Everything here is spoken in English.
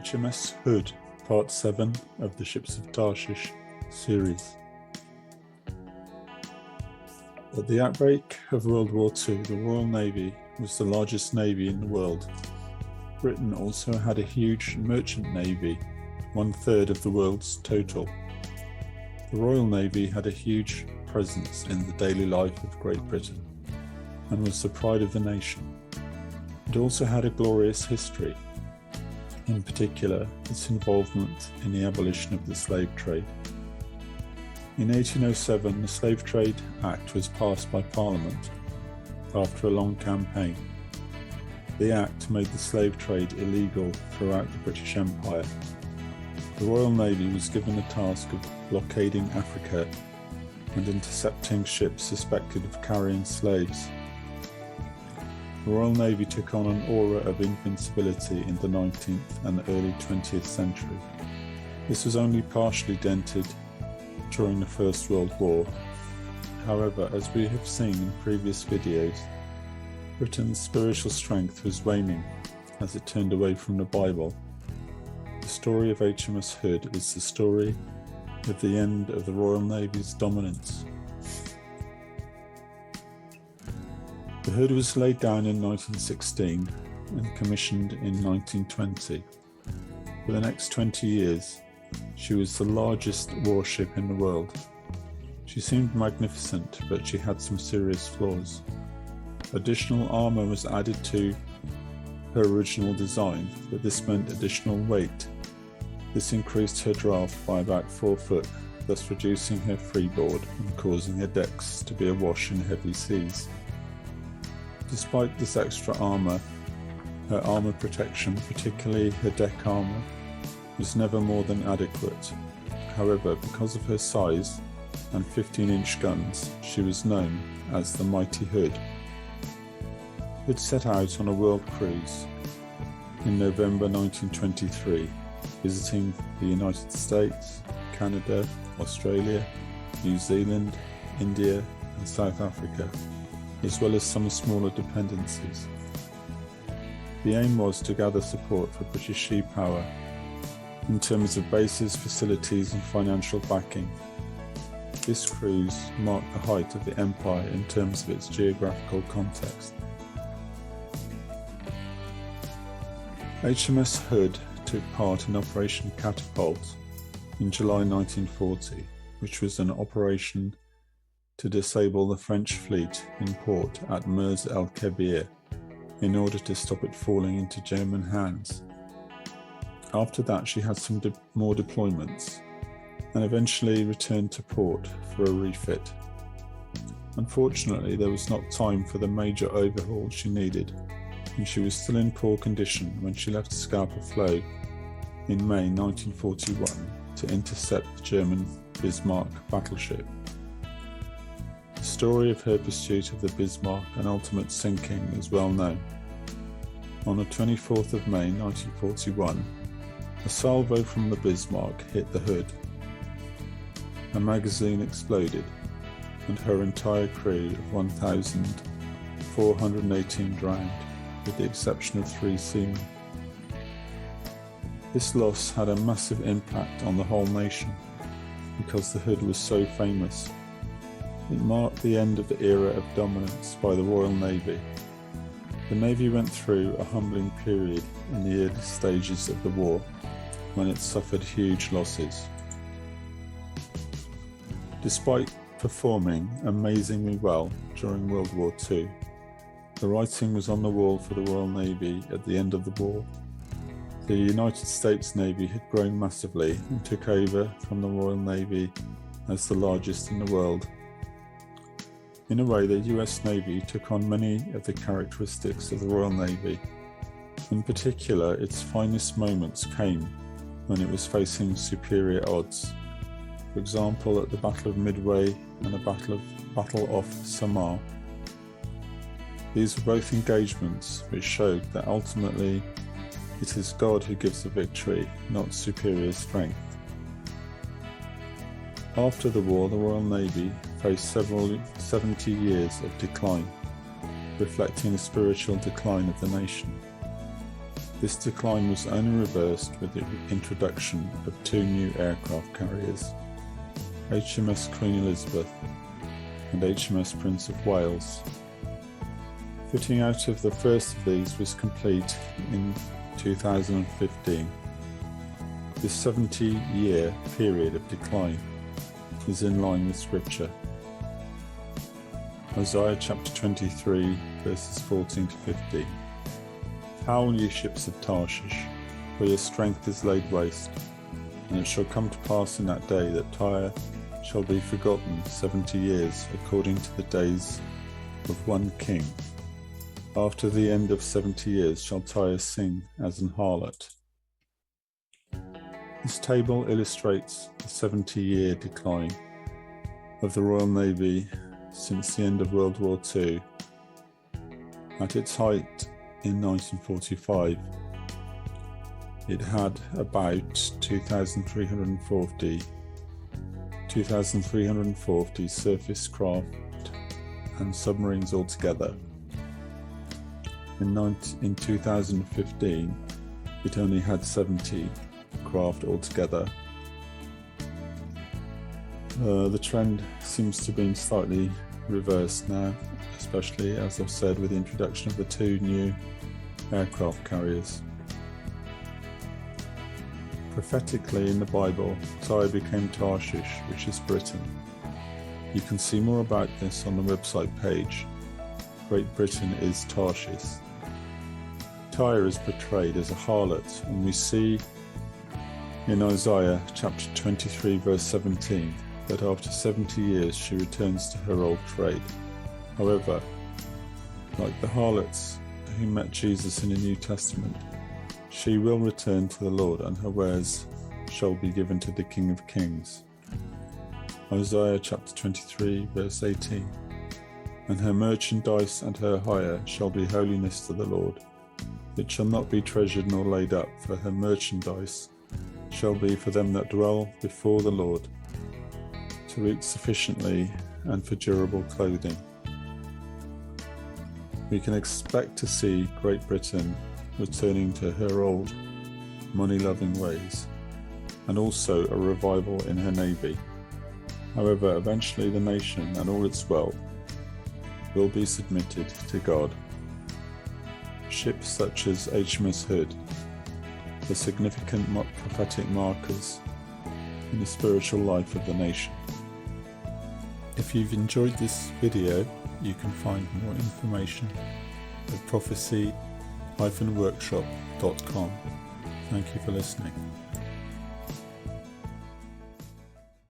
HMS Hood, Part 7 of the Ships of Tarshish series. At the outbreak of World War II, the Royal Navy was the largest navy in the world. Britain also had a huge merchant navy, 1/3 of the world's total. The Royal Navy had a huge presence in the daily life of Great Britain and was the pride of the nation. It also had a glorious history, in particular its involvement in the abolition of the slave trade. In 1807, the Slave Trade Act was passed by Parliament after a long campaign. The Act made the slave trade illegal throughout the British Empire. The Royal Navy was given the task of blockading Africa and intercepting ships suspected of carrying slaves. The Royal Navy took on an aura of invincibility in the 19th and early 20th century. This was only partially dented during the First World War. However, as we have seen in previous videos, Britain's spiritual strength was waning as it turned away from the Bible. The story of HMS Hood is the story of the end of the Royal Navy's dominance. The Hood was laid down in 1916 and commissioned in 1920. For the next 20 years, she was the largest warship in the world. She seemed magnificent, but she had some serious flaws. Additional armour was added to her original design, but this meant additional weight. This increased her draft by about 4 foot, thus reducing her freeboard and causing her decks to be awash in heavy seas. Despite this extra armour, her armour protection, particularly her deck armour, was never more than adequate. However, because of her size and 15-inch guns, she was known as the Mighty Hood. Hood set out on a world cruise in November 1923, visiting the United States, Canada, Australia, New Zealand, India and South Africa, as well as some smaller dependencies. The aim was to gather support for British sea power in terms of bases, facilities and financial backing. This cruise marked the height of the empire in terms of its geographical context. HMS Hood took part in Operation Catapult in July 1940, which was an operation to disable the French fleet in port at Mers el-Kebir in order to stop it falling into German hands. After that, she had some more deployments and eventually returned to port for a refit. Unfortunately, there was not time for the major overhaul she needed, and she was still in poor condition when she left Scapa Flow in May 1941 to intercept the German Bismarck battleship. The story of her pursuit of the Bismarck and ultimate sinking is well known. On the 24th of May 1941, a salvo from the Bismarck hit the Hood. Her magazine exploded, and her entire crew of 1,418 drowned, with the exception of 3 seamen. This loss had a massive impact on the whole nation, because the Hood was so famous. It marked the end of the era of dominance by the Royal Navy. The Navy went through a humbling period in the early stages of the war, when it suffered huge losses. Despite performing amazingly well during World War II, the writing was on the wall for the Royal Navy at the end of the war. The United States Navy had grown massively and took over from the Royal Navy as the largest in the world. In a way, the US Navy took on many of the characteristics of the Royal Navy. In particular, its finest moments came when it was facing superior odds. For example, at the Battle of Midway and the Battle off Samar. These were both engagements which showed that ultimately it is God who gives the victory, not superior strength. After the war, the Royal Navy faced 70 years of decline, reflecting the spiritual decline of the nation. This decline was only reversed with the introduction of 2 new aircraft carriers, HMS Queen Elizabeth and HMS Prince of Wales. Fitting out of the first of these was complete in 2015. This 70-year period of decline is in line with Scripture. Isaiah chapter 23 verses 14 to 15. Howl, ye ships of Tarshish, for your strength is laid waste. And it shall come to pass in that day that Tyre shall be forgotten 70 years, according to the days of one king. After the end of 70 years shall Tyre sing as an harlot. This table illustrates the 70-year decline of the Royal Navy since the end of World War II. At its height in 1945, it had about 2,340 surface craft and submarines altogether. In 2015, it only had 70 craft altogether. The trend seems to be slightly reversed now, especially, as I've said, with the introduction of the 2 new aircraft carriers. Prophetically in the Bible, Tyre became Tarshish, which is Britain. You can see more about this on the website page. Great Britain is Tarshish. Tyre is portrayed as a harlot, and we see in Isaiah chapter 23 verse 17 that after 70 years she returns to her old trade. However, like the harlots who met Jesus in the New Testament, she will return to the Lord, and her wares shall be given to the King of Kings. Isaiah chapter 23 verse 18. And her merchandise and her hire shall be holiness to the Lord. It shall not be treasured nor laid up, for her merchandise shall be for them that dwell before the Lord, to eat sufficiently and for durable clothing. We can expect to see Great Britain returning to her old money-loving ways, and also a revival in her navy. However, eventually the nation and all its wealth will be submitted to God. Ships such as HMS Hood are significant prophetic markers in the spiritual life of the nation. If you've enjoyed this video, you can find more information at prophecy-workshop.com. Thank you for listening.